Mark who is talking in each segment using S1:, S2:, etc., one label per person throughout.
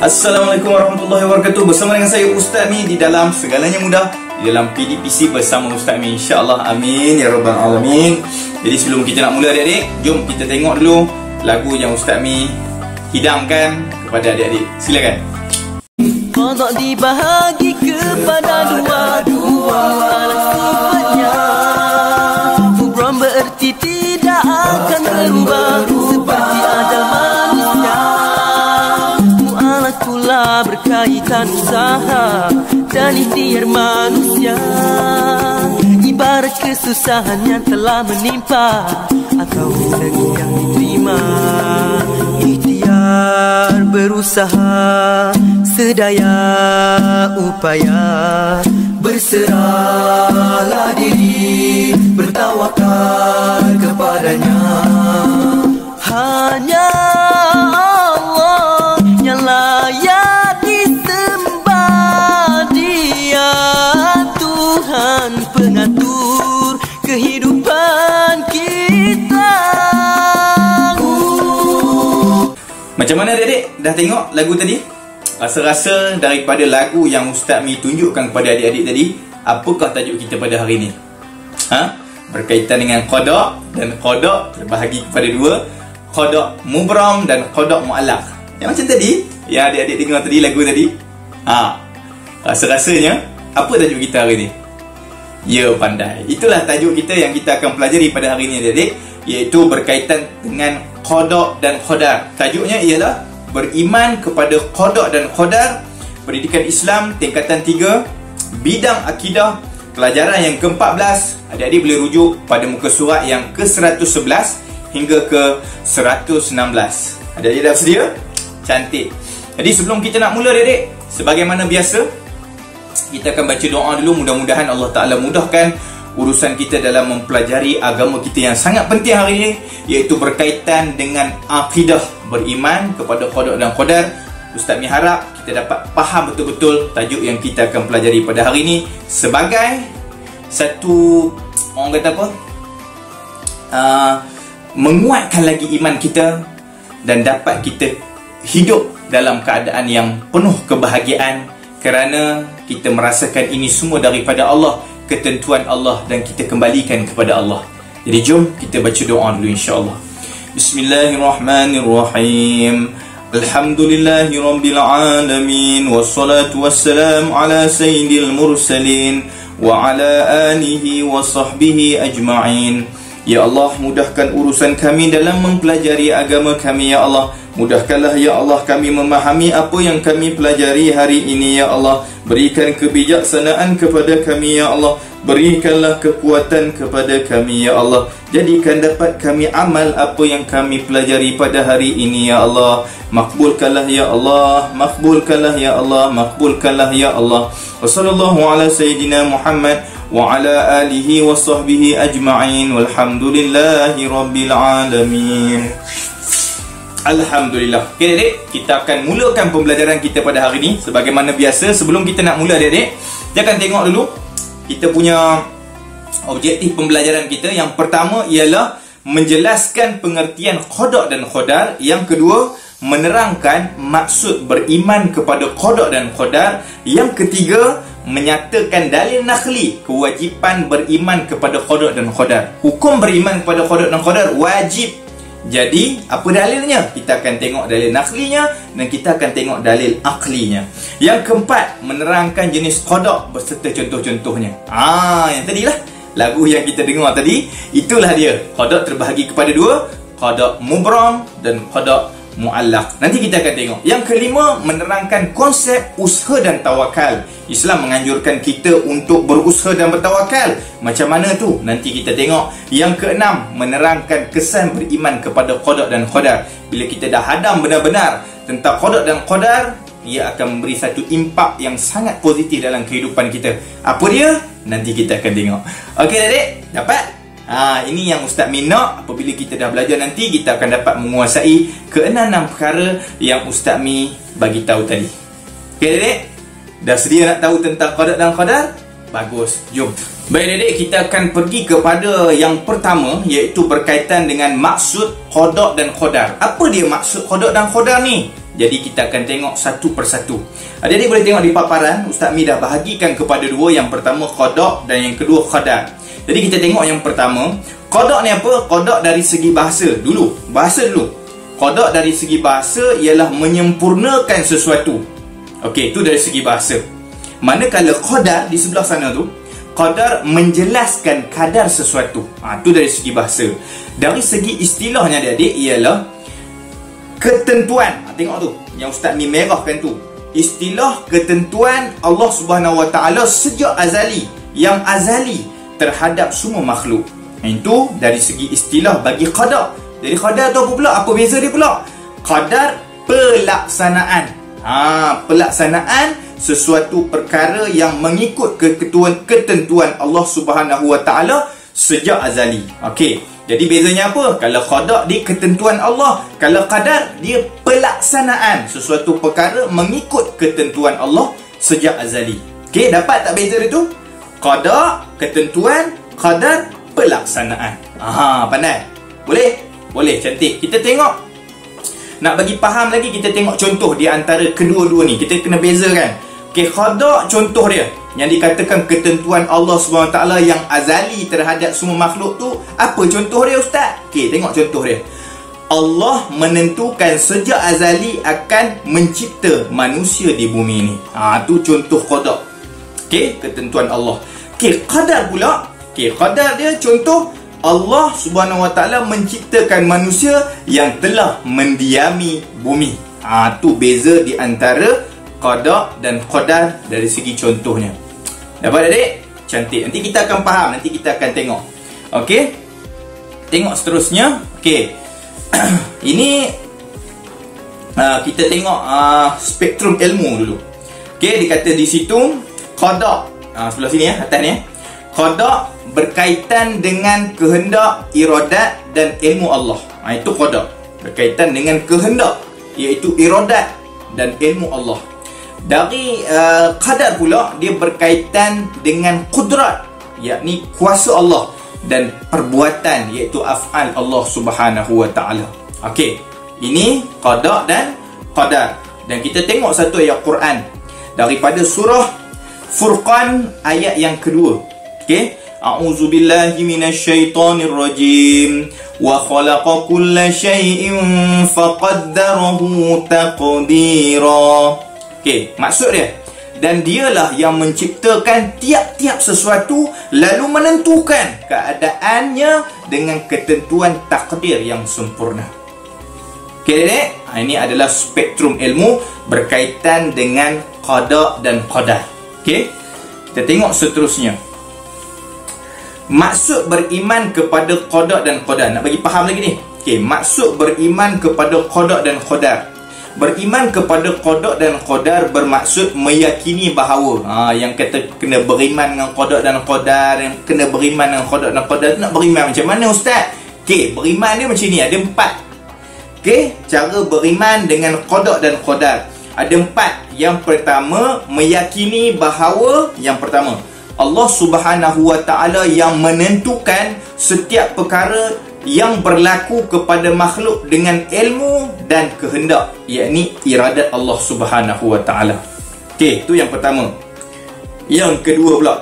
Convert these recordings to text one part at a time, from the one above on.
S1: Assalamualaikum warahmatullahi wabarakatuh. Bersama dengan saya Ustaz Mi di dalam Segalanya Mudah, di dalam PDPC bersama Ustaz Mi, insya-Allah. Amin ya rabbal alamin. Jadi sebelum kita nak mula adik-adik, jom kita tengok dulu lagu yang Ustaz Mi hidangkan kepada adik-adik. Silakan.
S2: Qada dibahagi kepada dua-dua alas sifatnya. Kubron berarti tidak akan berubah seperti ajal manusia. Mu'alatulah berkaitan usaha dan ikhtiar manusia. Ibarat kesusahan yang telah menimpa atau rezeki yang diterima. Ikhtiar berusaha sedaya upaya, berserahlah diri, bertawakal kepadanya. Hanya Allah yang layak disembah, Dia Tuhan pengatur kehidupan kita.
S1: Macam mana adik-adik? Dah tengok lagu tadi? Rasa-rasa daripada lagu yang Ustaz Mi tunjukkan kepada adik-adik tadi, apakah tajuk kita pada hari ini? Berkaitan dengan qada, dan qada terbahagi kepada dua, qada mubram dan qada mu'allaq. Yang macam tadi, yang adik-adik dengar tadi lagu tadi. Rasa-rasanya apa tajuk kita hari ini? Ya, pandai. Itulah tajuk kita yang kita akan pelajari pada hari ini adik-adik, iaitu berkaitan dengan qada dan qadar. Tajuknya ialah beriman kepada qada dan qadar, pendidikan Islam tingkatan 3, bidang akidah, pelajaran yang ke-14. Adik-adik boleh rujuk pada muka surat yang ke-111 hingga ke-116. Adik-adik dah sedia? Cantik. Jadi sebelum kita nak mula adik-adik, sebagaimana biasa, kita akan baca doa dulu. Mudah-mudahan Allah Ta'ala mudahkan urusan kita dalam mempelajari agama kita yang sangat penting hari ini, iaitu berkaitan dengan akidah, beriman kepada qada dan qadar. Ustaz Mi harap kita dapat faham betul-betul tajuk yang kita akan pelajari pada hari ini sebagai satu, orang kata apa, menguatkan lagi iman kita dan dapat kita hidup dalam keadaan yang penuh kebahagiaan, kerana kita merasakan ini semua daripada Allah, ketentuan Allah, dan kita kembalikan kepada Allah. Jadi jom kita baca doa dulu insya-Allah. Bismillahirrahmanirrahim. Alhamdulillahi rabbil alamin, wassalatu wassalamu ala sayyidil mursalin wa ala alihi wa sahbihi ajma'in. Ya Allah, mudahkan urusan kami dalam mempelajari agama kami ya Allah. Mudahkanlah ya Allah kami memahami apa yang kami pelajari hari ini ya Allah. Berikan kebijaksanaan kepada kami ya Allah. Berikanlah kekuatan kepada kami ya Allah. Jadikan dapat kami amal apa yang kami pelajari pada hari ini ya Allah. Makbulkanlah ya Allah, makbulkanlah ya Allah, makbulkanlah ya Allah. Wa sallallahu ala sayyidina Muhammad wa ala alihi wa sahbihi ajma'in, walhamdulillahi rabbil alamin. Alhamdulillah. Okay adik, kita akan mulakan pembelajaran kita pada hari ini. Sebagaimana biasa, sebelum kita nak mula adik-adik, kita akan tengok dulu kita punya objektif pembelajaran kita. Yang pertama ialah menjelaskan pengertian qada dan qadar. Yang kedua, menerangkan maksud beriman kepada qada dan qadar. Yang ketiga, menyatakan dalil nakhli, kewajipan beriman kepada qada dan qadar. Hukum beriman kepada qada dan qadar wajib. Jadi, apa dalilnya? Kita akan tengok dalil nakhlinya dan kita akan tengok dalil aklinya. Yang keempat, menerangkan jenis qada beserta contoh-contohnya. Yang tadilah lagu yang kita dengar tadi, itulah dia. Qada terbahagi kepada dua, qada mubram dan qada mu'allaq. Nanti kita akan tengok. Yang kelima, menerangkan konsep usaha dan tawakal. Islam menganjurkan kita untuk berusaha dan bertawakal. Macam mana tu? Nanti kita tengok. Yang keenam, menerangkan kesan beriman kepada qada dan qadar. Bila kita dah hadam benar-benar tentang qada dan qadar, ia akan memberi satu impak yang sangat positif dalam kehidupan kita. Apa dia? Nanti kita akan tengok. Okey adik? Dapat? Ini yang Ustaz Mi nak. Apabila kita dah belajar nanti, kita akan dapat menguasai ke-6 perkara yang Ustaz Mi bagi tahu tadi. Okey adik? Dah sedia nak tahu tentang qada dan qadar? Bagus, jom Baik adik, kita akan pergi kepada yang pertama, iaitu berkaitan dengan maksud qada dan qadar. Apa dia maksud qada dan qadar ni? Jadi kita akan tengok satu persatu. Adik-adik boleh tengok di paparan, Ustaz Mi dah bahagikan kepada dua. Yang pertama qada dan yang kedua qadar. Jadi kita tengok yang pertama. Qada ni apa? Qada dari segi bahasa dulu. Bahasa dulu. Qada dari segi bahasa ialah menyempurnakan sesuatu. Okey, itu dari segi bahasa. Manakala qadar di sebelah sana tu, qadar menjelaskan kadar sesuatu. Itu dari segi bahasa. Dari segi istilahnya adik-adik ialah ketentuan. Tengok tu, yang Ustaz Mi merahkan tu. Istilah ketentuan Allah Subhanahu Wa Taala sejak azali, yang azali terhadap semua makhluk. Itu dari segi istilah bagi qadar. Jadi qadar tu apa pula? Apa beza dia pula? Qadar pelaksanaan. Pelaksanaan sesuatu perkara yang mengikut ketentuan Allah Subhanahu Wa Taala sejak azali. Okey. Jadi bezanya apa? Kalau qada dia ketentuan Allah, kalau qadar dia pelaksanaan sesuatu perkara mengikut ketentuan Allah sejak azali. Okey, dapat tak beza dia tu? Qada ketentuan, qadar pelaksanaan. Pandai? Boleh? Boleh, cantik. Kita tengok. Nak bagi faham lagi, kita tengok contoh di antara kedua-dua ni. Kita kena bezakan. Okey, qada contoh dia yang dikatakan ketentuan Allah SWT yang azali terhadap semua makhluk tu. Apa contoh dia, Ustaz? Okey, tengok contoh dia. Allah menentukan sejak azali akan mencipta manusia di bumi ni. Tu contoh qada. Okey, ketentuan Allah. Okey, qadar pula. Okey, qadar dia contoh Allah Subhanahu Wa Taala menciptakan manusia yang telah mendiami bumi. Tu beza di antara qada dan qadar dari segi contohnya. Dapat adik? Cantik. Nanti kita akan faham, nanti kita akan tengok. Okey. Tengok seterusnya. Okey. Ini kita tengok spektrum ilmu dulu. Okey, dikata di situ qada. Sebelah sini atas ni. Qada berkaitan dengan kehendak, iradat dan ilmu Allah. Itu qada. Berkaitan dengan kehendak, iaitu iradat dan ilmu Allah. Dari qadar pula dia berkaitan dengan qudrat, yakni kuasa Allah, dan perbuatan, iaitu af'al Allah Subhanahu Wa Taala. Okey, ini qada dan qadar. Dan kita tengok satu ayat Quran daripada surah Furqan ayat yang kedua. Okey, a'udzu billahi minasyaitonir rajim. Wa khalaqa kulla syai'in faqaddarahu taqdira. Okey, maksud dia, dan dialah yang menciptakan tiap-tiap sesuatu lalu menentukan keadaannya dengan ketentuan takdir yang sempurna. Okey, Dek? Ini adalah spektrum ilmu berkaitan dengan qada dan qadar. Okey, kita tengok seterusnya. Maksud beriman kepada qada dan qadar. Nak bagi faham lagi ni. Okey, maksud beriman kepada qada dan qadar. Beriman kepada qada dan qadar bermaksud meyakini bahawa yang kata kena beriman dengan qada dan qadar, yang kena beriman dengan qada dan qadar, nak beriman macam mana, Ustaz? Okey, beriman dia macam ni, ada 4. Okey, cara beriman dengan qada dan qadar ada 4. Yang pertama, meyakini bahawa yang pertama, Allah Subhanahu Wa Taala yang menentukan setiap perkara yang berlaku kepada makhluk dengan ilmu dan kehendak, yakni iradat Allah Subhanahu Wa Taala. Okey, itu yang pertama. Yang kedua pula,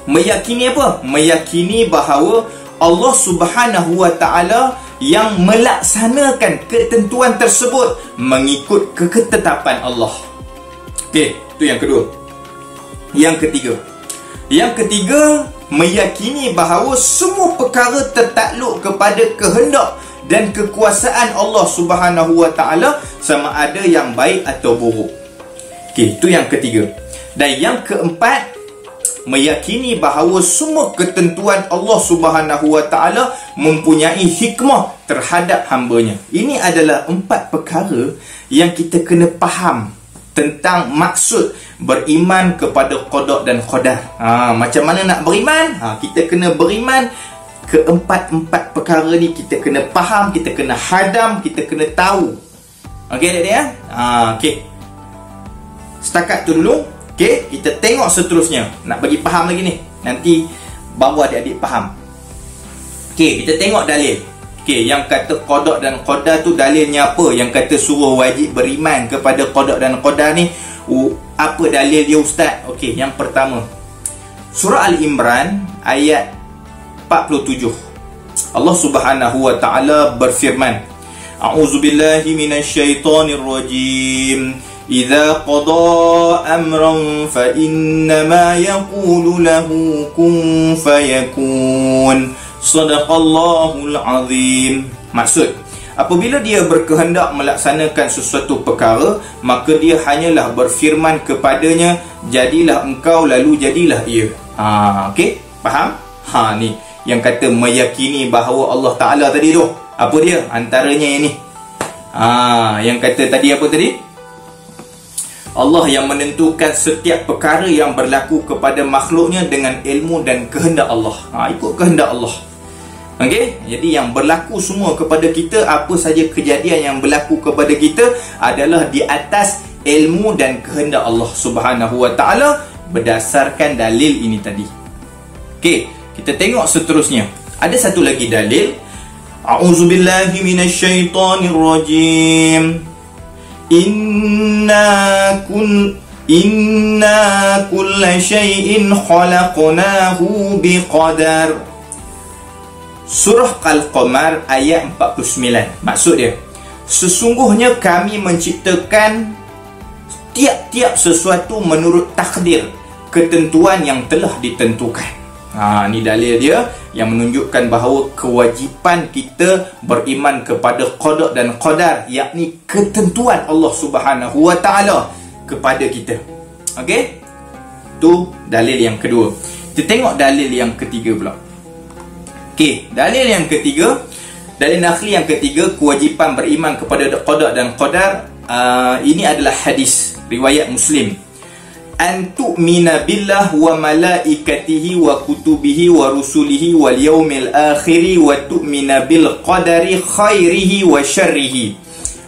S1: meyakini apa? Meyakini bahawa Allah Subhanahu Wa Taala yang melaksanakan ketentuan tersebut mengikut ketetapan Allah. Okey, itu yang kedua. Yang ketiga, meyakini bahawa semua perkara tertakluk kepada kehendak dan kekuasaan Allah Subhanahu Wa Taala, sama ada yang baik atau buruk. Okey, itu yang ketiga. Dan yang keempat, meyakini bahawa semua ketentuan Allah Subhanahu Wa Taala mempunyai hikmah terhadap hamba-Nya. Ini adalah 4 perkara yang kita kena faham tentang maksud beriman kepada qada dan qadar. Macam mana nak beriman? Kita kena beriman keempat-empat perkara ni, kita kena faham, kita kena hadam, kita kena tahu. Okey, Dek ya? Okey. Setakat tu dulu. Okey, kita tengok seterusnya. Nak bagi faham lagi ni. Nanti baru adik-adik faham. Okey, kita tengok dalil. Okey, yang kata qada dan qadar tu dalilnya apa? Yang kata suruh wajib beriman kepada qada dan qadar ni, apa dalil dia ustaz? Okey, yang pertama, surah Al-Imran ayat 47. Allah Subhanahu wa taala berfirman, A'udzubillahi minasyaitonirrajim. Idza qada amran fa innama yaqulu lahu kun fayakun. Sadaqallahul azim. Maksud, apabila dia berkehendak melaksanakan sesuatu perkara, maka dia hanyalah berfirman kepadanya, jadilah engkau, lalu jadilah ia. Okey, faham? Ni yang kata meyakini bahawa Allah Taala tadi tu. Apa dia? Antaranya yang ni. Yang kata tadi apa tadi? Allah yang menentukan setiap perkara yang berlaku kepada makhluknya dengan ilmu dan kehendak Allah. Ikut kehendak Allah. Okey, jadi yang berlaku semua kepada kita, apa saja kejadian yang berlaku kepada kita adalah di atas ilmu dan kehendak Allah Subhanahu wa taala berdasarkan dalil ini tadi. Okey, kita tengok seterusnya. Ada satu lagi dalil. A'udzubillahi minasyaitonirrajim. Inna kulla syai'in khalaqnahu biqadar. Surah Al-Qamar ayat 49. Maksud dia, sesungguhnya kami menciptakan tiap-tiap sesuatu menurut takdir, ketentuan yang telah ditentukan. Ni dalil dia yang menunjukkan bahawa kewajipan kita beriman kepada qada dan qadar, yakni ketentuan Allah Subhanahu wa taala kepada kita. Okey? Tu dalil yang kedua. Kita tengok dalil yang ketiga pula. Okey, dalil yang ketiga, dalil nakli yang ketiga, kewajipan beriman kepada qada dan qadar. Ini adalah hadis riwayat Muslim. An tu'mina billah wa malaikatihi wa kutubihi wa rusulihi wal yaumil akhiri wa tu'mina bil qadari khairihi wa syarrihi.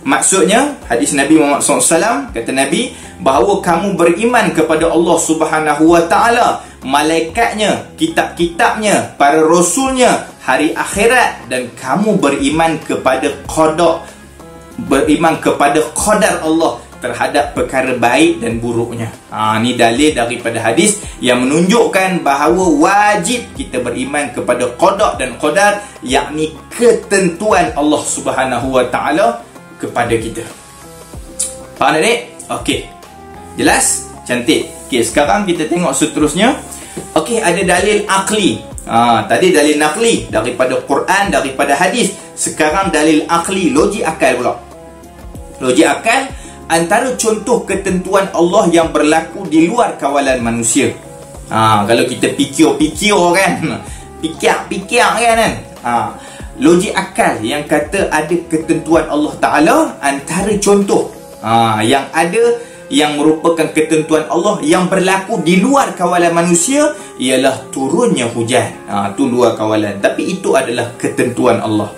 S1: Maksudnya, hadis Nabi Muhammad SAW, kata Nabi, bahawa kamu beriman kepada Allah Subhanahu wa taala, malaikatnya, kitab-kitabnya, para rasulnya, hari akhirat, dan kamu beriman kepada qada, beriman kepada qadar Allah terhadap perkara baik dan buruknya. Ni dalil daripada hadis yang menunjukkan bahawa wajib kita beriman kepada qada dan qadar, yakni ketentuan Allah Subhanahu wa taala kepada kita. Faham tak? Okey. Jelas? Cantik. Okey, sekarang kita tengok seterusnya. Okey, ada dalil akli. Tadi dalil nakli daripada Quran, daripada hadis. Sekarang dalil akli, logik akal pula. Logik akal, antara contoh ketentuan Allah yang berlaku di luar kawalan manusia. Kalau kita fikir-fikir kan, fikir kan. Logik akal yang kata ada ketentuan Allah Ta'ala, antara contoh yang ada, yang merupakan ketentuan Allah yang berlaku di luar kawalan manusia, ialah turunnya hujan. Itu luar kawalan, tapi itu adalah ketentuan Allah.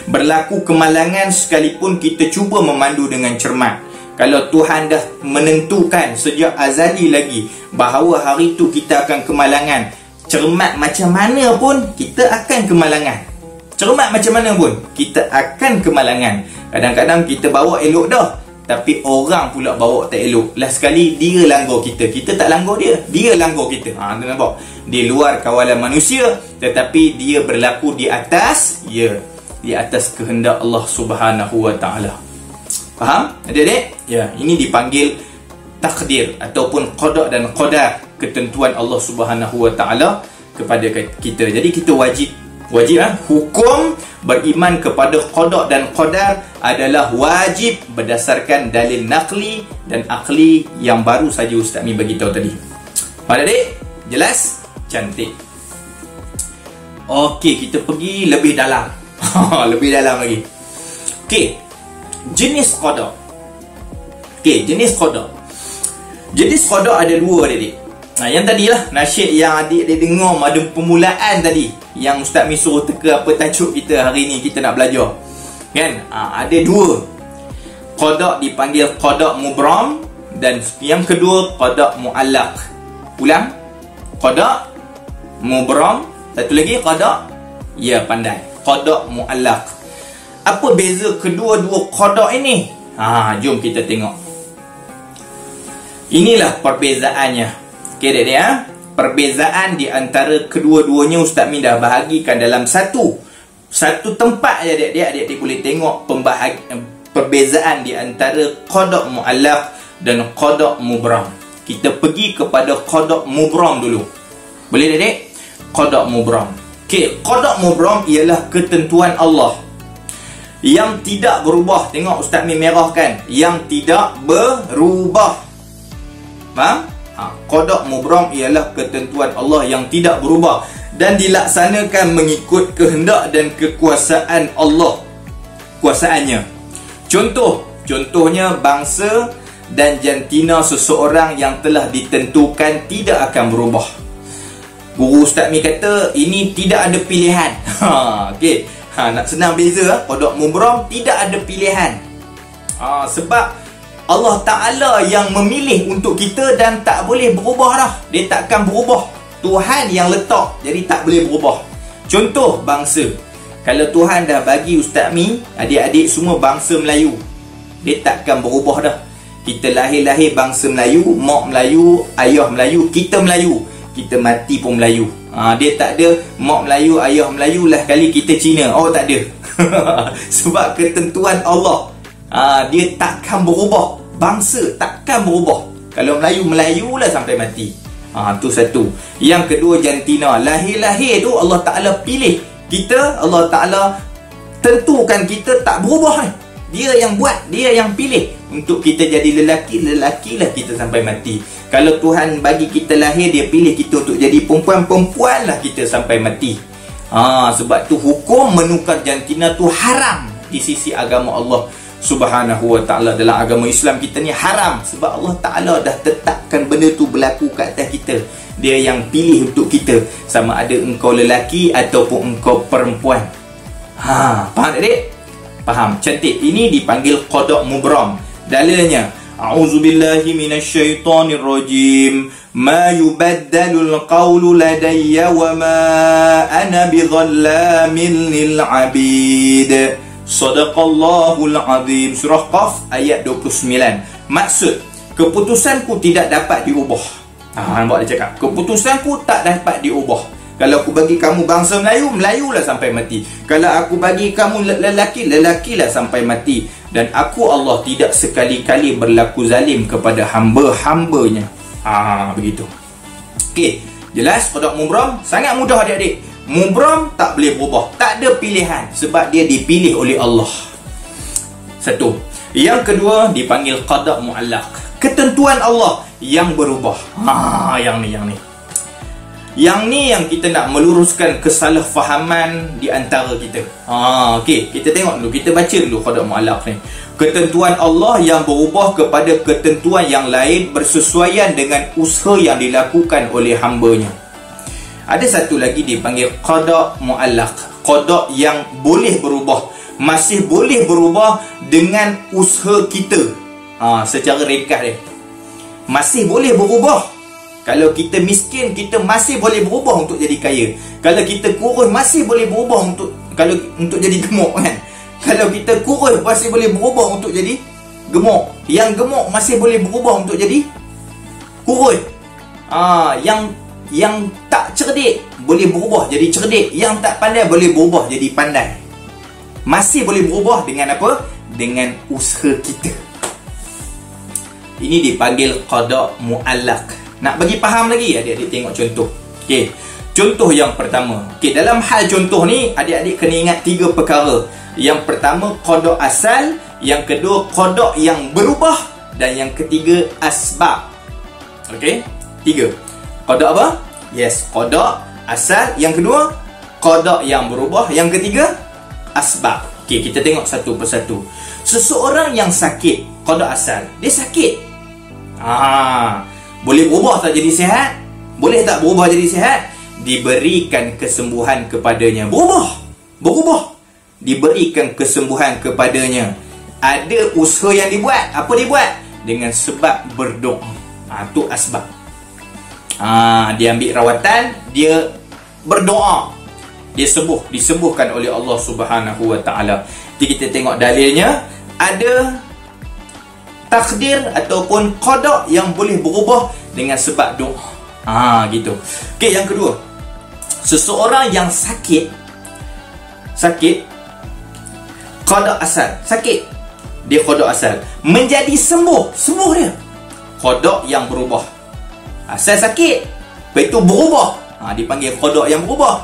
S1: Berlaku kemalangan sekalipun kita cuba memandu dengan cermat. Kalau Tuhan dah menentukan sejak azali lagi bahawa hari itu kita akan kemalangan, cermat macam mana pun kita akan kemalangan. Cermat macam mana pun kita akan kemalangan. Kadang-kadang kita bawa elok dah, tapi orang pula bawa tak elok. Last sekali dia langgar kita, kita tak langgar dia, dia langgar kita. Tuan nampak? Di luar kawalan manusia, tetapi dia berlaku di atas, di atas kehendak Allah Subhanahu wa taala. Faham? Adik-adik? Ya, ini dipanggil takdir ataupun qada dan qadar, ketentuan Allah Subhanahu wa taala kepada kita. Jadi kita wajib hukum beriman kepada qada dan qadar adalah wajib berdasarkan dalil nakli dan akli yang baru saja Ustaz Mi bagi tahu tadi. Faham adik? Jelas? Cantik. Okey, kita pergi lebih dalam. Lebih dalam lagi. Okey. Jenis qada. Okey, jenis qada. Jenis qada ada dua adik. Yang tadilah nasyid yang adik dengar ada permulaan tadi, yang Ustaz Mi suruh teka apa tajuk kita hari ni kita nak belajar. Kan? Ada dua. Qada dipanggil qada mubram Dan yang kedua, qada' mu'allaq. Ulang. Qada' mubram. Satu lagi qada', ya, pandai. Qada' mu'allaq. Apa beza kedua-dua qada' ini? Jom kita tengok. Inilah perbezaannya. Okey, adik-adik, perbezaan di antara kedua-duanya Ustaz Min dah bahagikan dalam satu tempat je, adik-adik. Adik-adik boleh tengok perbezaan di antara qada' mu'allaq dan qada' mubram. Kita pergi kepada qada' mubram dulu. Boleh, adik-adik? Qada' mubram. Okey, qada' mubram ialah ketentuan Allah yang tidak berubah. Tengok Ustaz Min merahkan, yang tidak berubah. Faham? Qada' mubram ialah ketentuan Allah yang tidak berubah dan dilaksanakan mengikut kehendak dan kekuasaan Allah, kuasaannya. Contohnya bangsa dan jantina seseorang yang telah ditentukan tidak akan berubah. Guru Ustaz Min kata ini tidak ada pilihan. Okey. Nak senang beza, qada' mubram tidak ada pilihan. Sebab Allah Ta'ala yang memilih untuk kita dan tak boleh berubah dah. Dia takkan berubah. Tuhan yang letak, jadi tak boleh berubah. Contoh bangsa. Kalau Tuhan dah bagi Ustaz Min, adik-adik semua bangsa Melayu, dia takkan berubah dah. Kita lahir-lahir bangsa Melayu, mak Melayu, ayah Melayu, kita Melayu. Kita mati pun Melayu. Dia tak ada mak Melayu, ayah Melayu, lah kali kita Cina. Tak ada. Sebab ketentuan Allah. Dia takkan berubah. Bangsa takkan berubah. Kalau Melayu, Melayu lah sampai mati. Tu satu. Yang kedua, jantina. Lahir-lahir tu Allah Ta'ala pilih kita. Allah Ta'ala tentukan kita tak berubah. Dia yang buat, dia yang pilih untuk kita jadi lelaki, lelakilah kita sampai mati. Kalau Tuhan bagi kita lahir, dia pilih kita untuk jadi perempuan, perempuanlah kita sampai mati. Sebab tu hukum menukar jantina tu haram di sisi agama Allah Subhanahu wa ta'ala. Dalam agama Islam kita ni haram, sebab Allah Ta'ala dah tetapkan benda tu berlaku kat atas kita. Dia yang pilih untuk kita, sama ada engkau lelaki ataupun engkau perempuan. Faham adik? Faham? Cantik. Ini dipanggil qada' mubram. Dalilnya, a'udzubillahi minasyaitonirrajim. Ma yubaddalul qawlu ladayya wa ma ana bidhallamin lil 'abid. Sadaqallahul azim. Surah Qaf ayat 29. Maksud, keputusanku tidak dapat diubah. Nampak dia cakap, keputusanku tak dapat diubah. Kalau aku bagi kamu bangsa Melayu, Melayulah sampai mati. Kalau aku bagi kamu lelaki, lelakilah sampai mati. Dan aku Allah tidak sekali-kali berlaku zalim kepada hamba-hambanya. Begitu. Okey, jelas qada' mubram sangat mudah adik-adik. Mubram tak boleh berubah, tak ada pilihan, sebab dia dipilih oleh Allah. Satu. Yang kedua dipanggil qada' mu'allaq. Ketentuan Allah yang berubah. Yang ni yang kita nak meluruskan kesalahfahaman di antara kita. Okey, kita tengok dulu, kita baca dulu qada' mu'allaq ni. Ketentuan Allah yang berubah kepada ketentuan yang lain bersesuaian dengan usaha yang dilakukan oleh hambanya. Ada satu lagi dipanggil qada' mu'allaq. Qada' yang boleh berubah, masih boleh berubah dengan usaha kita. Secara ringkas dia, masih boleh berubah. Kalau kita miskin, kita masih boleh berubah untuk jadi kaya. Kalau kita kurus, masih boleh berubah untuk jadi gemuk, kan? Kalau kita kurus, masih boleh berubah untuk jadi gemuk. Yang gemuk masih boleh berubah untuk jadi kurus. Yang tak cerdik boleh berubah jadi cerdik. Yang tak pandai boleh berubah jadi pandai. Masih boleh berubah dengan apa? Dengan usaha kita. Ini dipanggil qada' mu'allaq. Nak bagi faham lagi, adik-adik tengok contoh. Okey, contoh yang pertama. Okey, dalam hal contoh ni, adik-adik kena ingat 3 perkara. Yang pertama qada' asal, yang kedua qada' yang berubah, dan yang ketiga asbab. Okey, 3. Qada' apa? Yes, qada' asal. Yang kedua qada' yang berubah. Yang ketiga asbab. Okey, kita tengok satu persatu. Seseorang yang sakit, qada' asal, dia sakit. Boleh berubah tak jadi sihat? Boleh tak berubah jadi sihat? Diberikan kesembuhan kepadanya. Berubah. Diberikan kesembuhan kepadanya. Ada usaha yang dibuat. Apa dibuat? dengan sebab berdoa. Tu asbab. Dia ambil rawatan, dia berdoa, dia sembuh, disembuhkan oleh Allah Subhanahu wa taala. Jadi kita tengok dalilnya, ada takdir ataupun qada yang boleh berubah dengan sebab doa. Gitu. Okey, yang kedua, seseorang yang sakit qada asal, sakit dia qada asal, menjadi sembuh dia qada yang berubah. Asal sakit, lepas itu berubah, dipanggil qada yang berubah,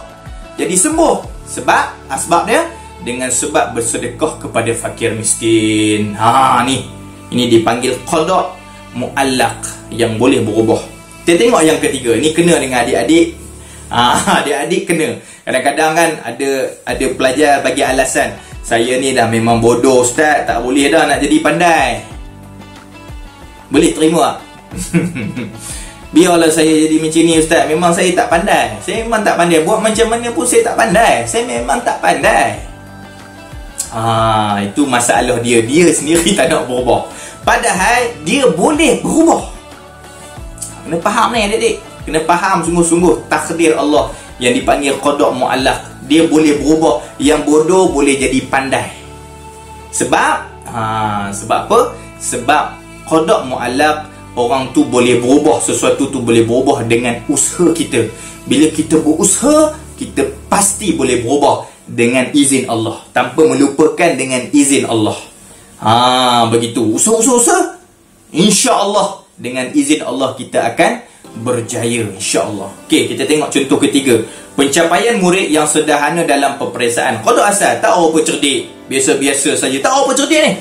S1: jadi sembuh. Sebab asbab dia dengan sebab bersedekah kepada fakir miskin. Ini dipanggil qada muallaq yang boleh berubah. Kita tengok yang ketiga, ni kena dengan adik-adik. Adik-adik kena. Kadang-kadang kan ada pelajar bagi alasan, saya ni dah memang bodoh ustaz, tak boleh dah nak jadi pandai. Boleh terima tak? Biarlah saya jadi macam ni ustaz, memang saya tak pandai. Saya memang tak pandai, buat macam mana pun saya tak pandai. Saya memang tak pandai. Itu masalah dia sendiri tak nak berubah. Padahal dia boleh berubah. Kena faham ni adik-adik. Kena faham sungguh-sungguh takdir Allah yang dipanggil qada muallaq. Dia boleh berubah. Yang bodoh boleh jadi pandai. Sebab apa? Sebab qada muallaq, orang tu boleh berubah, sesuatu tu boleh berubah dengan usaha kita. Bila kita berusaha, kita pasti boleh berubah dengan izin Allah, tanpa melupakan dengan izin Allah. Begitu. Usaha-usaha, insya-Allah dengan izin Allah kita akan berjaya, insya-Allah. Okey, kita tengok contoh ketiga. Pencapaian murid yang sederhana dalam peperiksaan. Qada asal, tak apa cerdik, biasa-biasa saja, tak apa cerdik ni,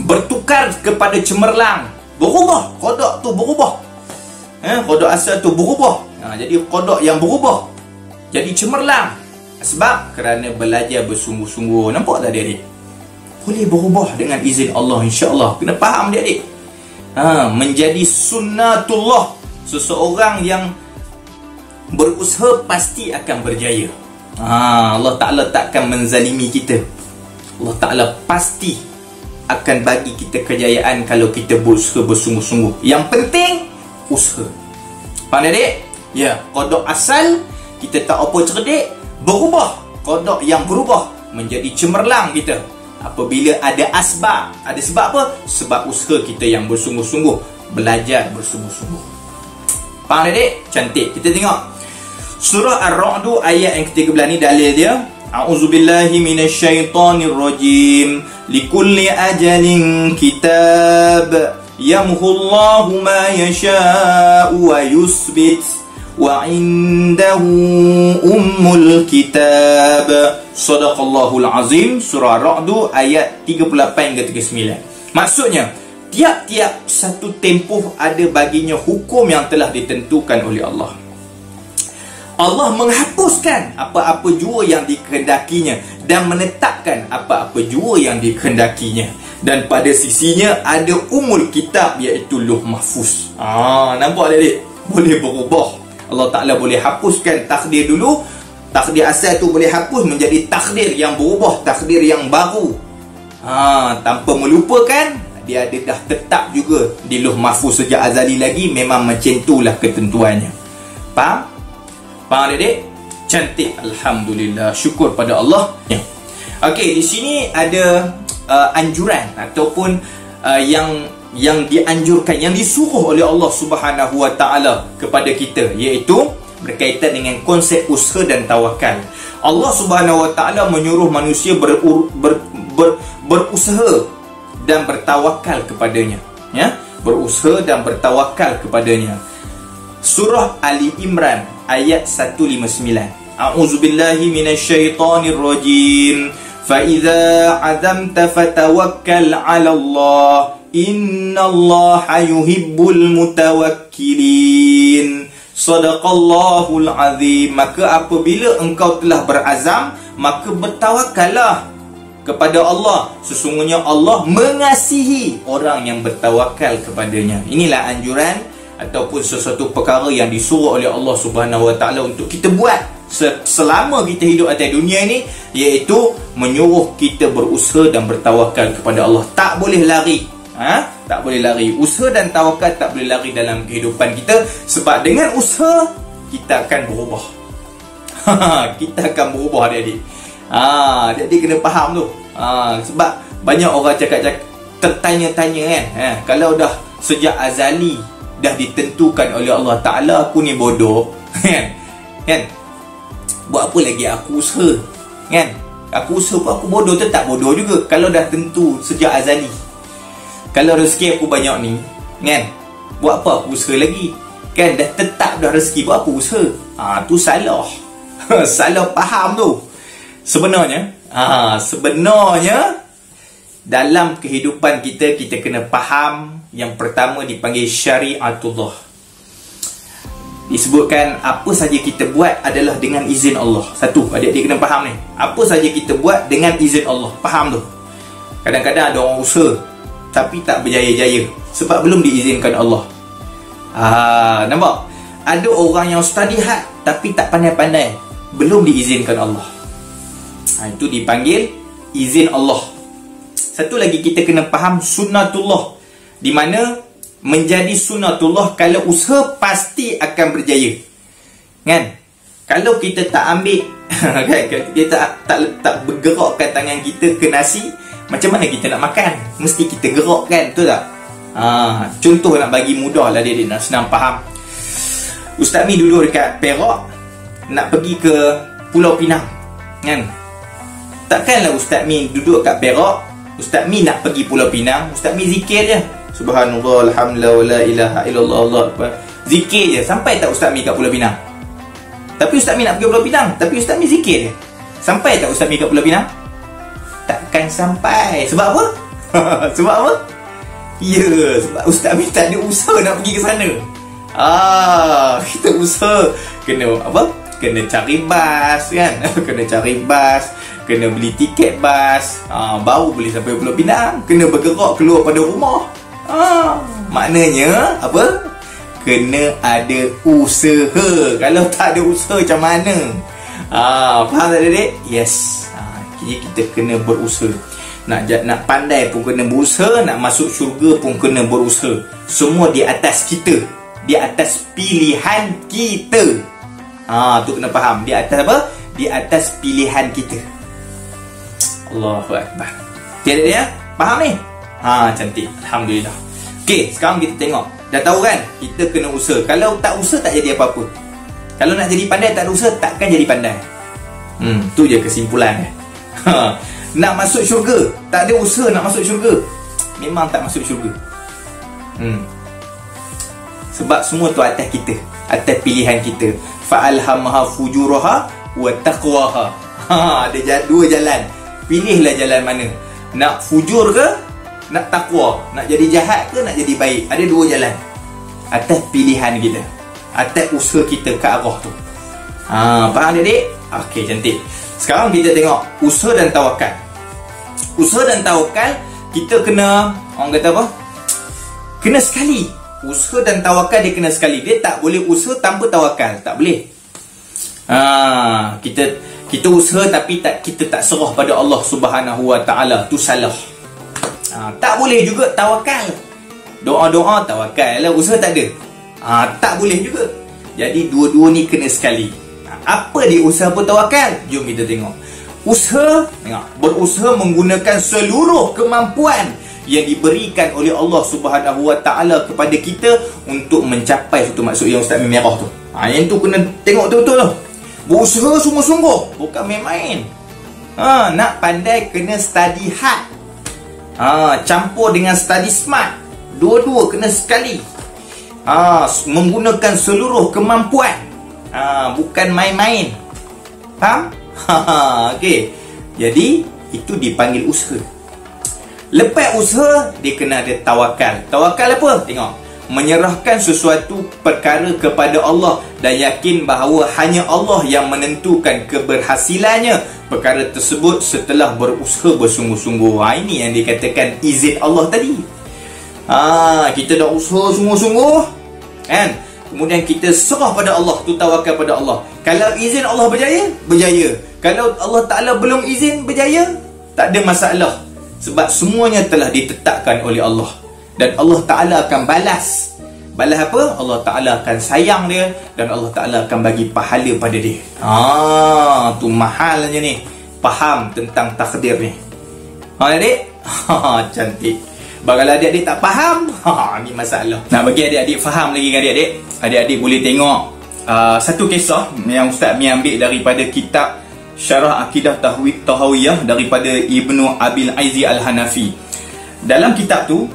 S1: bertukar kepada cemerlang, berubah, qada tu berubah. Qada asal tu berubah. Jadi qada yang berubah jadi cemerlang. Sebab kerana belajar bersungguh-sungguh. Nampak tak adik-adik? Boleh berubah dengan izin Allah, insya-Allah. Kena faham adik-adik. Menjadi sunnatullah. Seseorang yang berusaha pasti akan berjaya. Allah Ta'ala takkan menzalimi kita. Allah Ta'ala pasti akan bagi kita kejayaan kalau kita berusaha bersungguh-sungguh. Yang penting usaha. Faham adik? Ya, qada asal kita tak apa cerdik, berubah. Qada yang berubah menjadi cemerlang kita apabila ada asbab. Ada sebab apa? Sebab usaha kita yang bersungguh-sungguh, belajar bersungguh-sungguh. Faham adik? Cantik. Kita tengok surah Ar-Ra'd ayat yang ke-13 ni, dalil dia. A'udzubillahi minasyaitonirrajim. Likulli ajalin kitab. Yamhullahu ma yasha'u wa yusbit. Wa indahu ummul kitab. Sadaqallahul azim. Surah Ar-Ra'd ayat 38 ke 39. Maksudnya, tiap-tiap satu tempoh ada baginya hukum yang telah ditentukan oleh Allah. Allah menghapuskan apa-apa jua yang dikehendakinya dan menetapkan apa-apa jua yang dikehendakinya. Dan pada sisinya ada umul kitab, iaitu Lauh Mahfuz. Nampak adik? Boleh berubah. Allah Ta'ala boleh hapuskan takdir dulu. Takdir asal tu boleh hapus menjadi takdir yang berubah, takdir yang baru. Tanpa melupakan, dia ada dah tetap juga di Lauh Mahfuz sejak azali lagi. Memang macam itulah ketentuannya. Faham? Faham adik? Cantik. Alhamdulillah. Syukur pada Allah. Okey, di sini ada anjuran ataupun yang dianjurkan, yang disuruh oleh Allah Subhanahu wa taala kepada kita, iaitu berkaitan dengan konsep usaha dan tawakal. Allah Subhanahu wa taala menyuruh manusia berusaha dan bertawakal kepadanya, ya, berusaha dan bertawakal kepadanya. Surah Ali Imran ayat 159. A'udzubillahi minasyaitonirrajim. Fa idza 'azamta fatawakkal 'ala Allah. Innallaha yuhibbul mutawakkilin. Sadaqallahul azim. Maka apabila engkau telah berazam, maka bertawakallah kepada Allah. Sesungguhnya Allah mengasihi orang yang bertawakal kepadanya. Inilah anjuran ataupun sesuatu perkara yang disuruh oleh Allah Subhanahu wa taala untuk kita buat selama kita hidup atas dunia ini, iaitu menyuruh kita berusaha dan bertawakal kepada Allah. Tak boleh lari. Tak boleh lari. Usaha dan tawakal tak boleh lari dalam kehidupan kita. Sebab dengan usaha kita akan berubah. Kita akan berubah, adik-adik. Adik-adik kena faham tu. Sebab banyak orang cakap-cakap, tertanya-tanya kan, kalau dah sejak azali dah ditentukan oleh Allah Ta'ala aku ni bodoh, kan? Buat apa lagi aku usaha, kan? Aku usaha pun aku bodoh, tetap bodoh juga. Kalau dah tentu sejak azali, kalau rezeki aku banyak ni, kan, buat apa aku usaha lagi, kan? Dah tetap dah rezeki, buat apa usaha? Tu salah. Salah faham tu. Sebenarnya dalam kehidupan kita, kita kena faham yang pertama dipanggil syariatullah. Disebutkan apa saja kita buat adalah dengan izin Allah. Satu, adik-adik kena faham ni. Apa saja kita buat dengan izin Allah. Faham tu. Kadang-kadang ada orang usaha tapi tak berjaya-jaya sebab belum diizinkan Allah. Nampak? Ada orang yang study hard tapi tak pandai-pandai, belum diizinkan Allah. Itu dipanggil izin Allah. Satu lagi, kita kena faham sunnatullah, di mana menjadi sunnatullah kalau usaha pasti akan berjaya, kan? Kalau kita tak ambil kita tak bergerakkan tangan kita ke nasi, macam mana kita nak makan? Mesti kita gerakkan, betul tak? Contoh nak bagi mudah lah, dia nak senang faham. Ustaz Mi duduk dekat Perak, nak pergi ke Pulau Pinang, kan? Takkanlah Ustaz Mi duduk kat Perak, Ustaz Mi nak pergi Pulau Pinang, Ustaz Mi zikir je, subhanallah, alhamdulillah, la ilaha illallah, Allah akbar, zikir je. Sampai tak Ustaz Mi kat Pulau Pinang? Tapi Ustaz Mi nak pergi Pulau Pinang, tapi Ustaz Mi zikir je. Sampai tak Ustaz Mi kat Pulau Pinang? Takkan sampai. Sebab apa? Sebab apa? Ya, sebab Ustaz Mi tak ada usaha nak pergi ke sana. Kita usaha kena apa? Kena cari bas, kan? Kena cari bas, kena beli tiket bas, baru boleh sampai Pulau Pinang. Kena bergerak keluar pada rumah. Maknanya apa? Kena ada usaha. Kalau tak ada usaha macam mana? Faham tak, adik? Yes. Jadi kita kena berusaha. Nak pandai pun kena berusaha, nak masuk syurga pun kena berusaha. Semua di atas kita, di atas pilihan kita. Tu kena faham. Di atas apa? Di atas pilihan kita. Allahu Akbar. Tiada dia? Faham ni? Cantik. Alhamdulillah. Okey, sekarang kita tengok. Dah tahu kan? Kita kena usaha. Kalau tak usaha tak jadi apa-apa. Kalau nak jadi pandai tak ada usaha, takkan jadi pandai. Tu je kesimpulan. Nak masuk syurga, tak ada usaha nak masuk syurga, memang tak masuk syurga. Sebab semua tu atas kita, atas pilihan kita. Fa'alhamaha fujuraha wa taqwaha. Ada dua jalan. Pilihlah jalan mana. Nak fujur ke, nak takwa? Nak jadi jahat ke, nak jadi baik? Ada dua jalan. Atas pilihan kita, atas usaha kita ke arah tu. Faham adik? Okey, cantik. Sekarang kita tengok usaha dan tawakal. Usaha dan tawakal kita kena, orang kata apa? Kena sekali. Usaha dan tawakal dia kena sekali. Dia tak boleh usaha tanpa tawakal. Tak boleh. Kita usaha tapi kita tak serah pada Allah Subhanahu Wa Taala. Tu salah. Tak boleh juga tawakal. Doa-doa tawakal lah, usaha tak ada. Tak boleh juga. Jadi dua-dua ni kena sekali. Apa dia usaha pun tawakal? Jom kita tengok. Usaha, tengok, berusaha menggunakan seluruh kemampuan yang diberikan oleh Allah Subhanahu Wa Taala kepada kita untuk mencapai satu maksud yang Ustaz merah tu. Yang tu kena tengok betul-betul tu. Berusaha sungguh-sungguh, bukan main-main. Nak pandai kena study hard. Campur dengan study smart. Dua-dua kena sekali. Menggunakan seluruh kemampuan. Bukan main-main. Faham? Okey. Jadi itu dipanggil usaha. Lepas usaha, dia kena ada tawakal. Tawakal apa? Tengok. Menyerahkan sesuatu perkara kepada Allah dan yakin bahawa hanya Allah yang menentukan keberhasilannya perkara tersebut setelah berusaha bersungguh-sungguh. Ini yang dikatakan izin Allah tadi. Kita dah usaha sungguh-sungguh, kan? Kemudian kita serah pada Allah, tu tawakal pada Allah. Kalau izin Allah berjaya, berjaya. Kalau Allah Ta'ala belum izin berjaya, tak ada masalah. Sebab semuanya telah ditetapkan oleh Allah. Dan Allah Ta'ala akan balas. Balas apa? Allah Ta'ala akan sayang dia, dan Allah Ta'ala akan bagi pahala pada dia. Tu mahalnya ni, faham tentang takdir ni. Adik? Cantik. Kalau adik-adik tak faham, ni masalah. Nah, bagi adik-adik faham lagi kan adik-adik, adik-adik boleh tengok satu kisah yang Ustaz Mi ambil daripada kitab Syarah Akidah Tahawiyah daripada Ibnu Abil Aizi Al-Hanafi. Dalam kitab tu,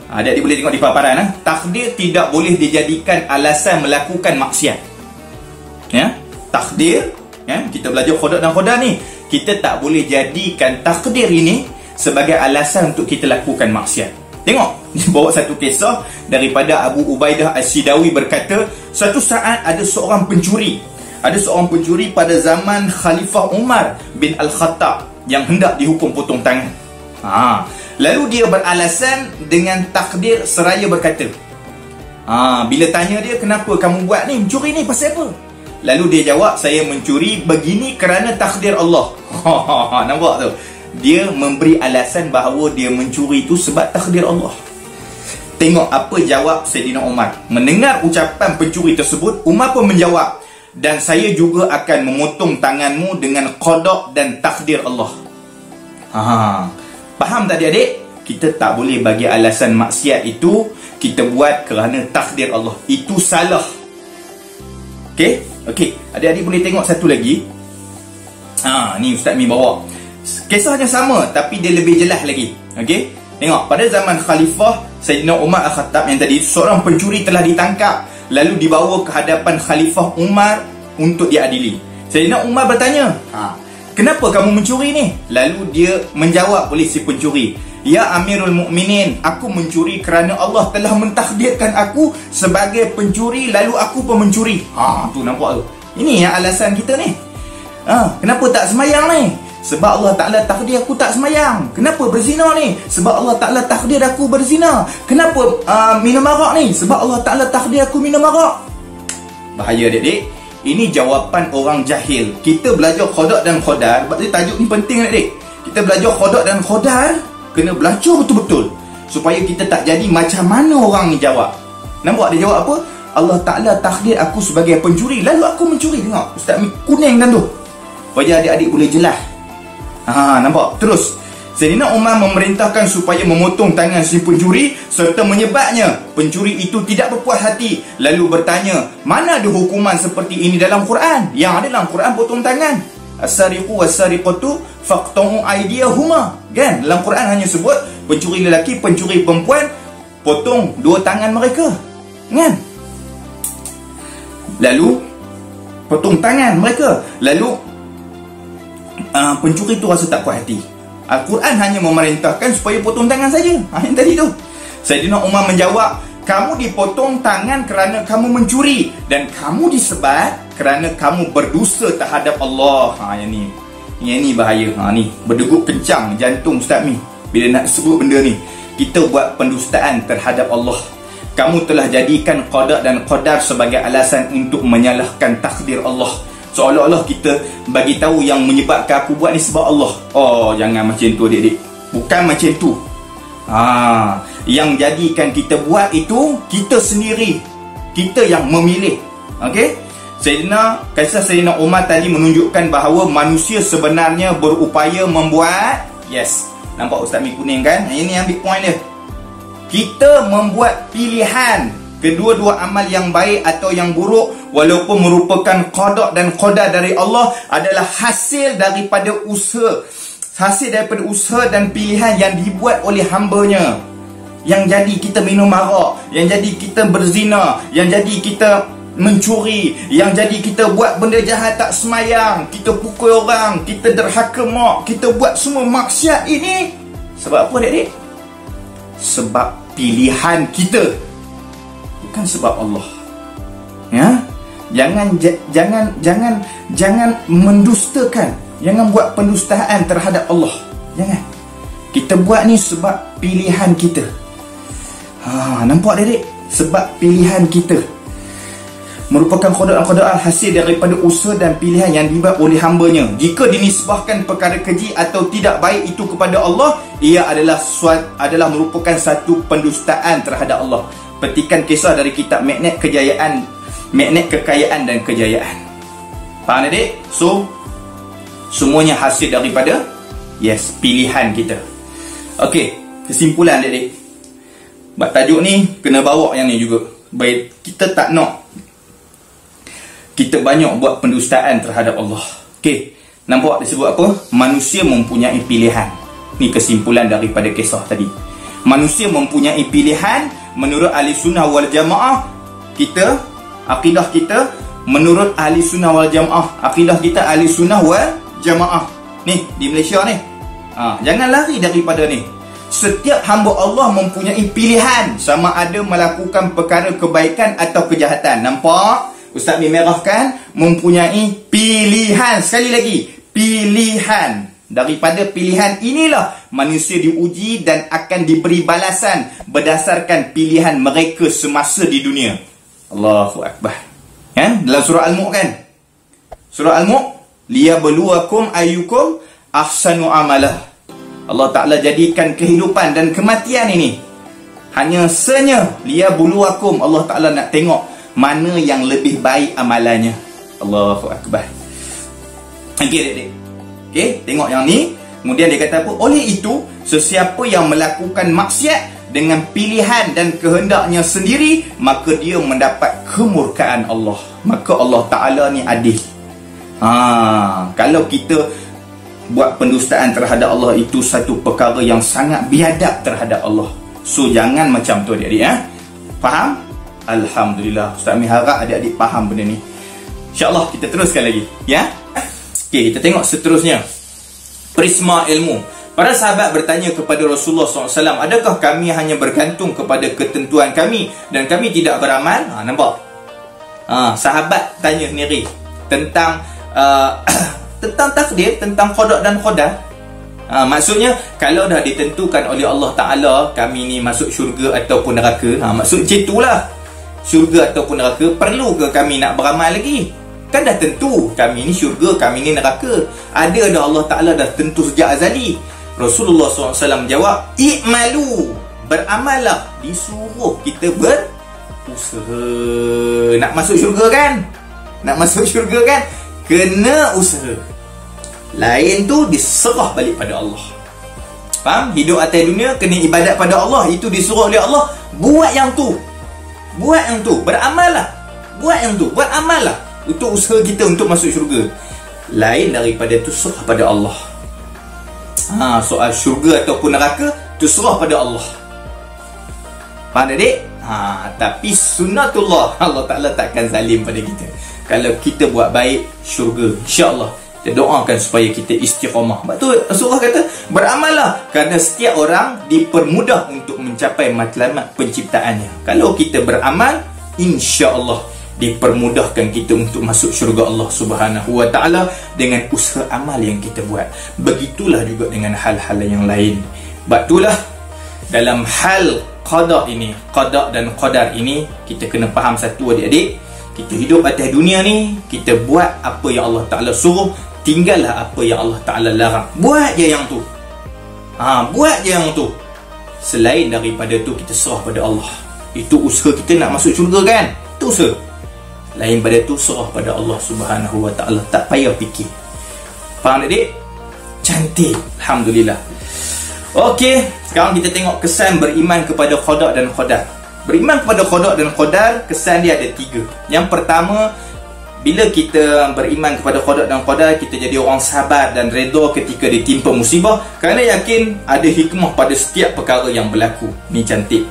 S1: adik-adik boleh tengok di paparan, takdir tidak boleh dijadikan alasan melakukan maksiat. Ya, takdir, ya, kita belajar khodak dan khodah ni, kita tak boleh jadikan takdir ini sebagai alasan untuk kita lakukan maksiat. Tengok, bawa satu kisah daripada Abu Ubaidah As-Sidawi berkata, suatu saat ada seorang pencuri. Ada seorang pencuri pada zaman Khalifah Umar bin Al-Khattab yang hendak dihukum potong tangan. Lalu dia beralasan dengan takdir seraya berkata, bila tanya dia, kenapa kamu buat ni, mencuri ni pasal apa? Lalu dia jawab, saya mencuri begini kerana takdir Allah. Nampak tu? Dia memberi alasan bahawa dia mencuri itu sebab takdir Allah. Tengok apa jawab Sayyidina Umar. Mendengar ucapan pencuri tersebut, Umar pun menjawab, dan saya juga akan memotong tanganmu dengan qada dan takdir Allah. Faham tak adik-adik? Kita tak boleh bagi alasan maksiat itu kita buat kerana takdir Allah. Itu salah. Okey? Adik-adik boleh tengok satu lagi. Ni Ustaz Mi bawa. Kisahnya sama tapi dia lebih jelas lagi. Okey? Tengok, pada zaman Khalifah Sayyidina Umar Al-Khattab yang tadi, seorang pencuri telah ditangkap lalu dibawa ke hadapan Khalifah Umar untuk diadili. Sayyidina Umar bertanya, kenapa kamu mencuri ni? Lalu dia menjawab oleh si pencuri, ya Amirul Mukminin, aku mencuri kerana Allah telah mentakdirkan aku sebagai pencuri, lalu aku pun mencuri. Tu nampak tu. Ini yang alasan kita ni. Kenapa tak semayang ni? Sebab Allah Ta'ala takdir aku tak semayang. Kenapa berzina ni? Sebab Allah Ta'ala takdir aku berzina. Kenapa minum arak ni? Sebab Allah Ta'ala takdir aku minum arak. Bahaya adik-adik. Ini jawapan orang jahil. Kita belajar khodak dan khodar. Sebab tajuk ni penting adik-adik. Kita belajar khodak dan khodar, kena belajar betul-betul supaya kita tak jadi macam mana orang ni jawab. Nampak dia jawab apa? Allah Ta'ala takdir aku sebagai pencuri, lalu aku mencuri. Tengok Ustaz Mi kuningkan tu, supaya adik-adik boleh jelas. Nampak? Terus Sayyidina Umar memerintahkan supaya memotong tangan si pencuri serta menyebabnya pencuri itu tidak berpuas hati, lalu bertanya, mana ada hukuman seperti ini dalam Quran? Yang ada dalam Quran potong tangan. As-sariqu was-sariqatu faqta'u aydiyahuma. Kan? Dalam Quran hanya sebut pencuri lelaki, pencuri perempuan, potong dua tangan mereka. Kan? Lalu potong tangan mereka. Lalu pencuri itu rasa tak puas hati. Al-Quran hanya memerintahkan supaya potong tangan saja. Yang tadi tu Sayyidina Umar menjawab, kamu dipotong tangan kerana kamu mencuri, dan kamu disebat kerana kamu berdosa terhadap Allah. Yang ni bahaya. Ni berdegup kencang jantung Ustaz Mi bila nak sebut benda ni. Kita buat pendustaan terhadap Allah. Kamu telah jadikan qada dan qadar sebagai alasan untuk menyalahkan takdir Allah. Seolah-olah kita bagi tahu yang menyebabkan aku buat ni sebab Allah. Jangan macam tu adik-adik. Bukan macam tu. Yang jadikan kita buat itu kita sendiri. Kita yang memilih. Okey? Kisah Sayyidina Umar tadi menunjukkan bahawa manusia sebenarnya berupaya membuat, nampak Ustaz Mi kuning kan? Ini ambil point dia. Kita membuat pilihan kedua-dua amal yang baik atau yang buruk, walaupun merupakan qada dan qadar dari Allah, adalah hasil daripada usaha dan pilihan yang dibuat oleh hamba-Nya. Yang jadi kita minum arak, yang jadi kita berzina, yang jadi kita mencuri, yang jadi kita buat benda jahat, tak semayang, kita pukul orang, kita derhaka mak, kita buat semua maksiat ini. Sebab apa adik-adik? Sebab pilihan kita, bukan sebab Allah. Ya? Jangan mendustakan. Jangan buat pendustaan terhadap Allah. Jangan. Kita buat ni sebab pilihan kita. Nampak adik-adik? Sebab pilihan kita merupakan qada hasil daripada usaha dan pilihan yang dibuat oleh hamba-Nya. Jika dinisbahkan perkara keji atau tidak baik itu kepada Allah, ia adalah merupakan satu pendustaan terhadap Allah. Petikan kisah dari kitab Magnet Kekayaan dan Kejayaan. Faham adik? So semuanya hasil daripada pilihan kita. Okey, kesimpulan adik-adik. Bab tajuk ni kena bawa yang ni juga. Baik, kita tak nak kita banyak buat pendustaan terhadap Allah. Okey, nampak disebut apa? Manusia mempunyai pilihan. Ni kesimpulan daripada kisah tadi. Manusia mempunyai pilihan menurut ahli sunnah wal jamaah. Kita, akidah kita menurut ahli sunnah wal jamaah. Akidah kita ahli sunnah wal jamaah. Ni di Malaysia ni. Jangan lari daripada ni. Setiap hamba Allah mempunyai pilihan sama ada melakukan perkara kebaikan atau kejahatan. Nampak? Ustaz memerahkan mempunyai pilihan. Sekali lagi, pilihan. Daripada pilihan inilah manusia diuji dan akan diberi balasan berdasarkan pilihan mereka semasa di dunia. Allahu Akbar. Dalam surah Al-Mulk kan? Surah Al-Mulk, liyabluwakum ayyukum ahsanu amalah. Allah Ta'ala jadikan kehidupan dan kematian ini hanya senya liyabluwakum. Allah Ta'ala nak tengok mana yang lebih baik amalannya. Allahu Akbar. Okey adik-adik. Okey, tengok yang ni. Kemudian dia kata apa? Oleh itu, sesiapa yang melakukan maksiat dengan pilihan dan kehendaknya sendiri, maka dia mendapat kemurkaan Allah. Maka Allah Ta'ala ni adil. Kalau kita buat pendustaan terhadap Allah, itu satu perkara yang sangat biadab terhadap Allah. So jangan macam tu adik-adik. Faham? Alhamdulillah. Ustaz Mi harap adik-adik faham benda ni. InsyaAllah kita teruskan lagi. Okey, kita tengok seterusnya. Prisma ilmu. Para sahabat bertanya kepada Rasulullah SAW, adakah kami hanya bergantung kepada ketentuan kami dan kami tidak beramal? Nampak? Sahabat tanya sendiri tentang tentang takdir, tentang qada dan qadar. Maksudnya kalau dah ditentukan oleh Allah Ta'ala kami ni masuk syurga ataupun neraka, maksud macam itulah, syurga ataupun neraka, perlu ke kami nak beramal lagi? Kan dah tentu kami ni syurga, kami ni neraka. Ada dah, Allah Ta'ala dah tentu sejak azali. Rasulullah SAW jawab, i'malu, beramallah. Disuruh kita berusaha. Nak masuk syurga kan? Nak masuk syurga kan? Kena usaha. Lain tu diserah balik pada Allah. Faham? Hidup atas dunia kena ibadat pada Allah. Itu disuruh oleh Allah. Buat yang tu. Buat yang tu. Beramallah. Buat yang tu. Buat amallah. Itu usaha kita untuk masuk syurga. Lain daripada tu serah pada Allah. Soal syurga ataupun neraka tu serah pada Allah. Faham adik? Tapi sunnatullah, Allah Ta'ala takkan zalim pada kita. Kalau kita buat baik, syurga, insya-Allah. Kita doakan supaya kita istiqamah. Sebab tu Rasulullah kata, beramallah. Kerana setiap orang dipermudah untuk mencapai matlamat penciptaannya. Kalau kita beramal, insya-Allah dipermudahkan kita untuk masuk syurga Allah Subhanahu wa Ta'ala dengan usaha amal yang kita buat. Begitulah juga dengan hal-hal yang lain. Sebab itulah dalam hal qada ini, qada dan qadar ini, kita kena faham satu adik-adik. Kita hidup atas dunia ni, kita buat apa yang Allah Ta'ala suruh, tinggallah apa yang Allah Ta'ala larang. Buat je yang tu. Buat je yang tu. Selain daripada tu, kita serah pada Allah. Itu usaha kita nak masuk syurga kan? Itu usaha. Lain pada tu, serah pada Allah Subhanahu wa Ta'ala. Tak payah fikir. Faham adik? Cantik. Alhamdulillah. Okey, sekarang kita tengok kesan beriman kepada qada dan qadar. Beriman kepada qada dan qadar, kesan dia ada 3. Yang pertama, bila kita beriman kepada qada dan qadar, kita jadi orang sabar dan redha ketika ditimpa musibah, kerana yakin ada hikmah pada setiap perkara yang berlaku. Ni cantik.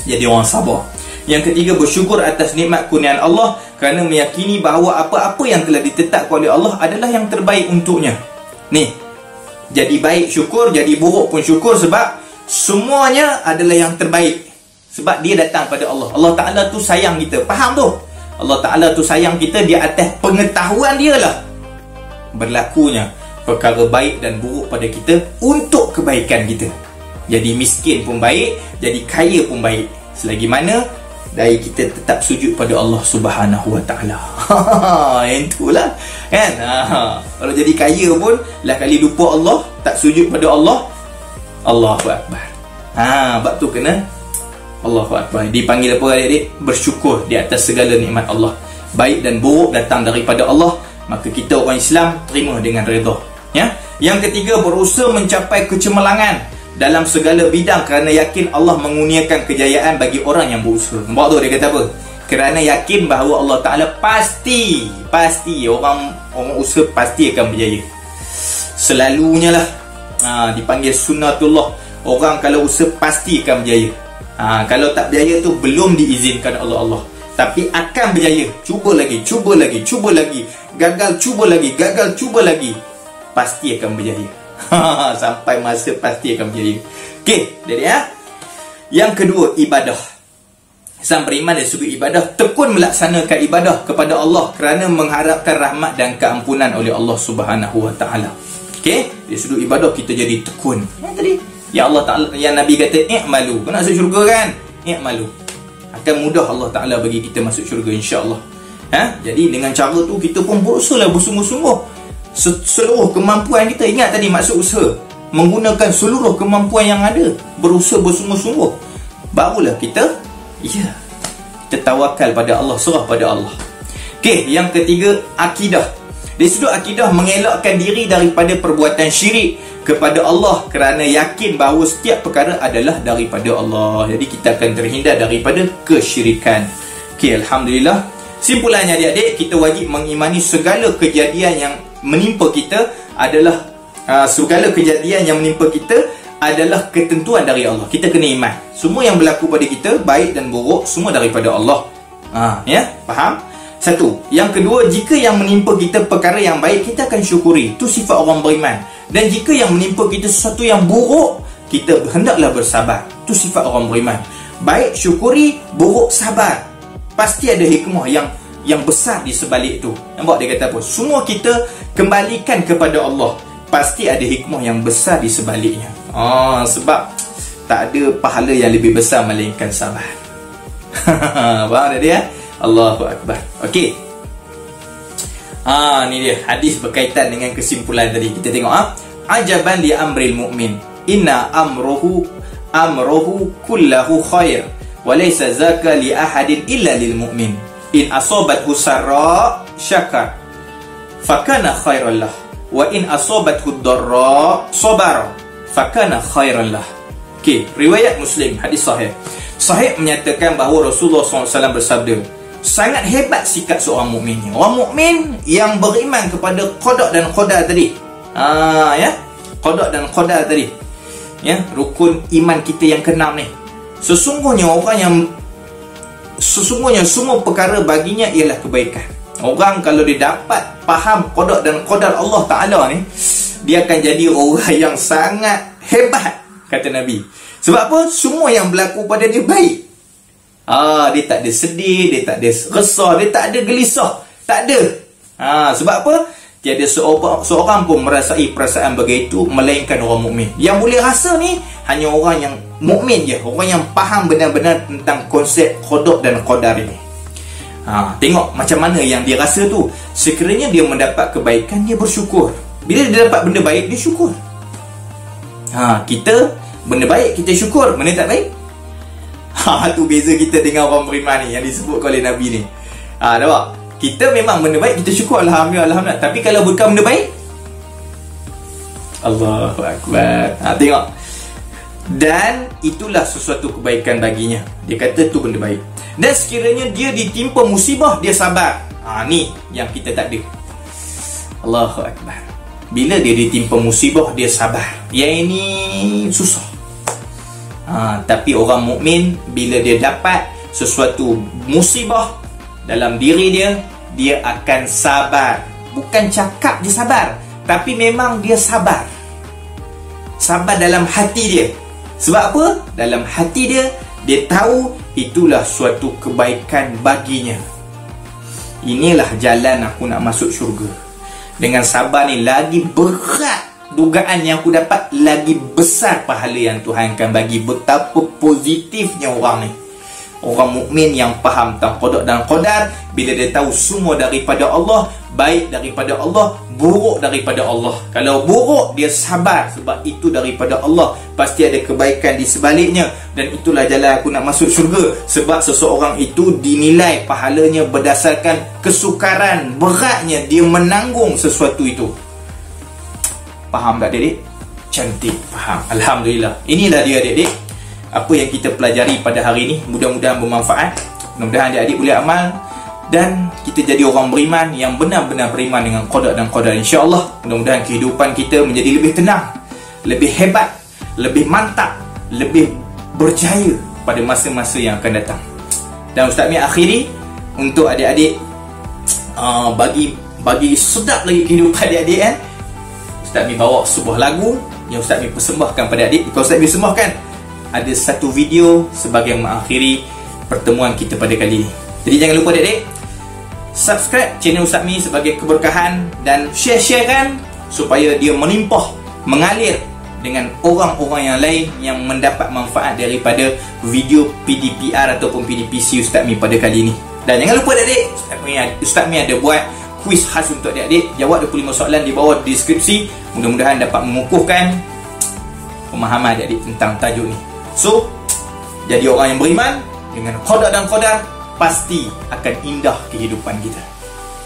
S1: Jadi orang sabar. Yang ketiga, bersyukur atas nikmat kurniaan Allah kerana meyakini bahawa apa-apa yang telah ditetapkan oleh Allah adalah yang terbaik untuknya. Ni, jadi baik syukur, jadi buruk pun syukur, sebab semuanya adalah yang terbaik. Sebab dia datang pada Allah. Allah Ta'ala tu sayang kita. Faham tu? Allah Ta'ala tu sayang kita di atas pengetahuan dia lah berlakunya perkara baik dan buruk pada kita untuk kebaikan kita. Jadi miskin pun baik, jadi kaya pun baik, selagi mana dari kita tetap sujud pada Allah Subhanahu wa Ta'ala. Itulah kan. Kalau jadi kaya pun lah kali lupa Allah, tak sujud pada Allah, Allahu Akbar. Bab tu kena Allahu Akbar. Dipanggil apa adik-adik? Bersyukur di atas segala nikmat Allah. Baik dan buruk datang daripada Allah, maka kita orang Islam terima dengan redha. Ya. Yang ketiga, berusaha mencapai kecemerlangan dalam segala bidang kerana yakin Allah mengurniakan kejayaan bagi orang yang berusaha. Nampak tu dia kata apa? Kerana yakin bahawa Allah Ta'ala pasti orang usaha pasti akan berjaya. Selalunya lah dipanggil sunnatullah. Orang kalau usaha pasti akan berjaya. Kalau tak berjaya tu belum diizinkan Allah. Tapi akan berjaya. Cuba lagi. Gagal, cuba lagi. Pasti akan berjaya. Sampai masa pasti akan berjaya. Okey, jadi yang kedua, ibadah. Sang beriman dari sudut ibadah, tekun melaksanakan ibadah kepada Allah kerana mengharapkan rahmat dan keampunan oleh Allah Subhanahu Wa Taala. Okey, dari sudut ibadah kita jadi tekun. Tadi ya Allah Taala, yang Nabi kata i'malu. Kau nak masuk syurga kan? I'malu. Akan mudah Allah Taala bagi kita masuk syurga, insya-Allah. Jadi dengan cara tu kita pun berusahalah bersungguh-sungguh. Seluruh kemampuan kita, ingat tadi maksud usaha, menggunakan seluruh kemampuan yang ada, berusaha bersungguh-sungguh. Barulah kita tawakal pada Allah, serah pada Allah. Okey, yang ketiga, akidah. Dari sudut akidah, mengelakkan diri daripada perbuatan syirik kepada Allah kerana yakin bahawa setiap perkara adalah daripada Allah. Jadi kita akan terhindar daripada kesyirikan. Okey, alhamdulillah. Simpulannya adik-adik, kita wajib mengimani segala kejadian yang menimpa kita adalah adalah ketentuan dari Allah. Kita kena iman. Semua yang berlaku pada kita, baik dan buruk, semua daripada Allah. Ya, faham? Satu. Yang kedua, jika yang menimpa kita perkara yang baik, kita akan syukuri. Itu sifat orang beriman. Dan jika yang menimpa kita sesuatu yang buruk, kita hendaklah bersabar. Itu sifat orang beriman. Baik syukuri, buruk sabar. Pasti ada hikmah yang besar di sebalik itu. Nampak dia kata apa? Semua kita kembalikan kepada Allah. Pasti ada hikmah yang besar di sebaliknya. Sebab tak ada pahala yang lebih besar melainkan sabar. Faham tak dia? Allahu Akbar. Okey. Ni dia hadis berkaitan dengan kesimpulan tadi. Kita tengok ajaban li amril mu'min. Inna amruhu kullahu khair wa laysa zaka li ahadin illa lil mu'min. In asabathu sarra syakar fakana khairan lah. Wa in asabathu darra sabara fakana khairan lah. Okey, riwayat Muslim, hadis sahih. Sahih menyatakan bahawa Rasulullah SAW bersabda, sangat hebat sikap seorang mukmin. Orang mukmin yang beriman kepada qada dan qadar tadi. Qada dan qadar tadi. Ya, rukun iman kita yang keenam ni. Sesungguhnya semua perkara baginya ialah kebaikan. Orang kalau dia dapat faham qada dan qadar Allah Ta'ala ni, dia akan jadi orang yang sangat hebat, kata Nabi. Sebab apa? Semua yang berlaku pada dia baik. Dia tak ada sedih, dia tak ada resah, dia tak ada gelisah, tak ada. Sebab apa? Tiada seorang pun merasai perasaan begitu melainkan orang mukmin. Yang boleh rasa ni hanya orang yang mukmin je, orang yang faham benar-benar tentang konsep qada dan qadar ini. Tengok macam mana yang dia rasa tu. Sekiranya dia mendapat kebaikan, dia bersyukur. Bila dia dapat benda baik, dia syukur. Kita benda baik kita syukur, benda tak baik tu beza kita dengan orang beriman ni yang disebut oleh Nabi ni. Nampak? Kita memang benda baik kita syukur, alhamdulillah. Tapi kalau bukan benda baik, Allahu Akbar. Tengok. Dan itulah sesuatu kebaikan baginya. Dia kata tu benda baik. Dan sekiranya dia ditimpa musibah, dia sabar. Ni yang kita tak ada. Allahu Akbar. Bila dia ditimpa musibah, dia sabar. Yang ini susah. Tapi orang mukmin bila dia dapat sesuatu musibah dalam diri dia, dia akan sabar. Bukan cakap dia sabar, tapi memang dia sabar. Sabar dalam hati dia. Sebab apa? Dalam hati dia, dia tahu itulah suatu kebaikan baginya. Inilah jalan aku nak masuk syurga. Dengan sabar ni lagi berat dugaan yang aku dapat, lagi besar pahala yang Tuhan akan bagi. Betapa positifnya orang ni. Orang mukmin yang faham tentang qada dan qadar, bila dia tahu semua daripada Allah, baik daripada Allah, buruk daripada Allah. Kalau buruk, dia sabar sebab itu daripada Allah, pasti ada kebaikan di sebaliknya, dan itulah jalan aku nak masuk syurga. Sebab seseorang itu dinilai pahalanya berdasarkan kesukaran, beratnya dia menanggung sesuatu itu. Faham tak adik-adik? Cantik, faham. Alhamdulillah. Inilah dia adik-adik, apa yang kita pelajari pada hari ini. Mudah-mudahan bermanfaat. Mudah-mudahan adik-adik boleh amal, dan kita jadi orang beriman yang benar-benar beriman dengan qada dan qadar, insya-Allah. Mudah-mudahan kehidupan kita menjadi lebih tenang, lebih hebat, lebih mantap, lebih berjaya pada masa-masa yang akan datang. Dan Ustaz Mi akhiri untuk adik-adik, bagi sedap lagi kehidupan adik-adik kan. Ustaz Mi bawa sebuah lagu yang Ustaz Mi persembahkan pada adik. Kalau Ustaz Mi persembahkan, ada satu video sebagai mengakhiri pertemuan kita pada kali ini. Jadi jangan lupa adik-adik, subscribe channel Ustaz Mi sebagai keberkahan, dan share-sharekan supaya dia menimpah, mengalir dengan orang-orang yang lain yang mendapat manfaat daripada video PDPR ataupun PDPC Ustaz Mi pada kali ini. Dan jangan lupa adik-adik, Ustaz Mi ada buat kuis khas untuk adik-adik. Jawab 25 soalan di bawah deskripsi. Mudah-mudahan dapat mengukuhkan pemahaman adik-adik tentang tajuk ni. So, jadi orang yang beriman dengan qada dan qadar, pasti akan indah kehidupan kita.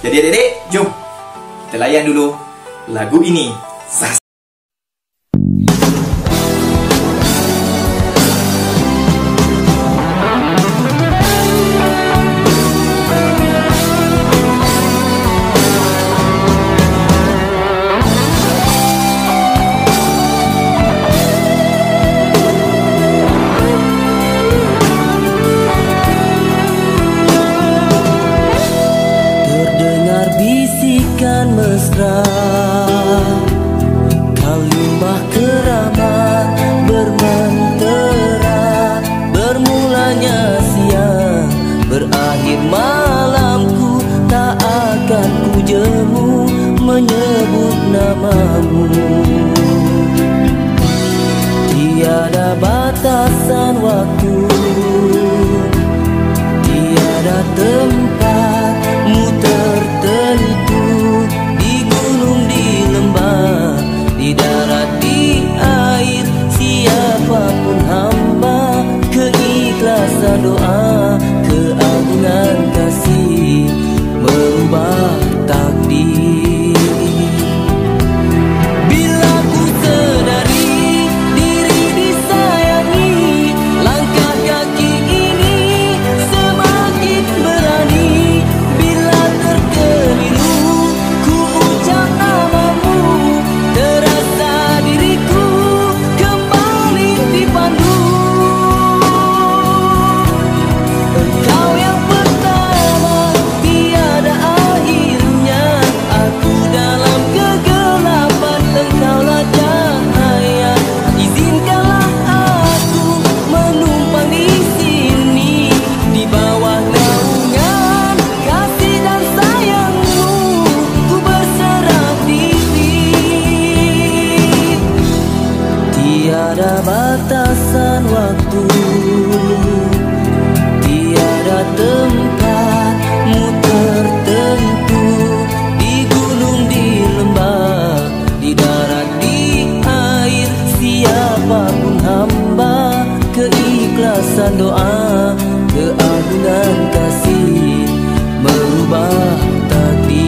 S1: Jadi adik-adik, jom kita layan dulu lagu ini.
S2: Bisikan mesra, kalimah keramat bermentera, bermulanya siang, berakhir malamku, tak akan ku jemu menyebut namamu. Tiada batasan waktu, tiada tempatmu tertentu, di gunung, di lembah, di darat, di air, siapapun hamba, keikhlasan doa, keagungan kasih merubah takdir. Bila ku sedari diri disayangi, langkah kaki ini semakin berani. Bila terkeliru ku ucap namamu, terasa diriku kembali dipandu. Engkau yang pertama, tiada akhirnya. Aku dalam kegelapan, engkaulah cahaya. Izinkanlah aku menumpang di sini, di bawah naungan kasih dan sayangmu, ku berserah diri. Tiada batasan waktu, tiada tempatmu tertentu, di gunung, di lembah, di darat, di air, siapapun hamba, keikhlasan doa, keagungan kasih merubah takdir.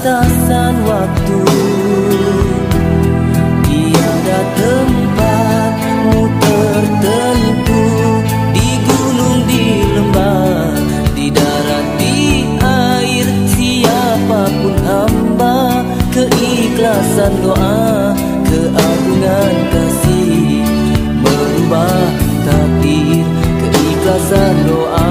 S2: batasan waktu. Tiada tempatmu tertentu, di gunung, di lembah, di darat, di air. Siapapun hamba, keikhlasan doa, keagungan kasih merubah takdir. Keikhlasan doa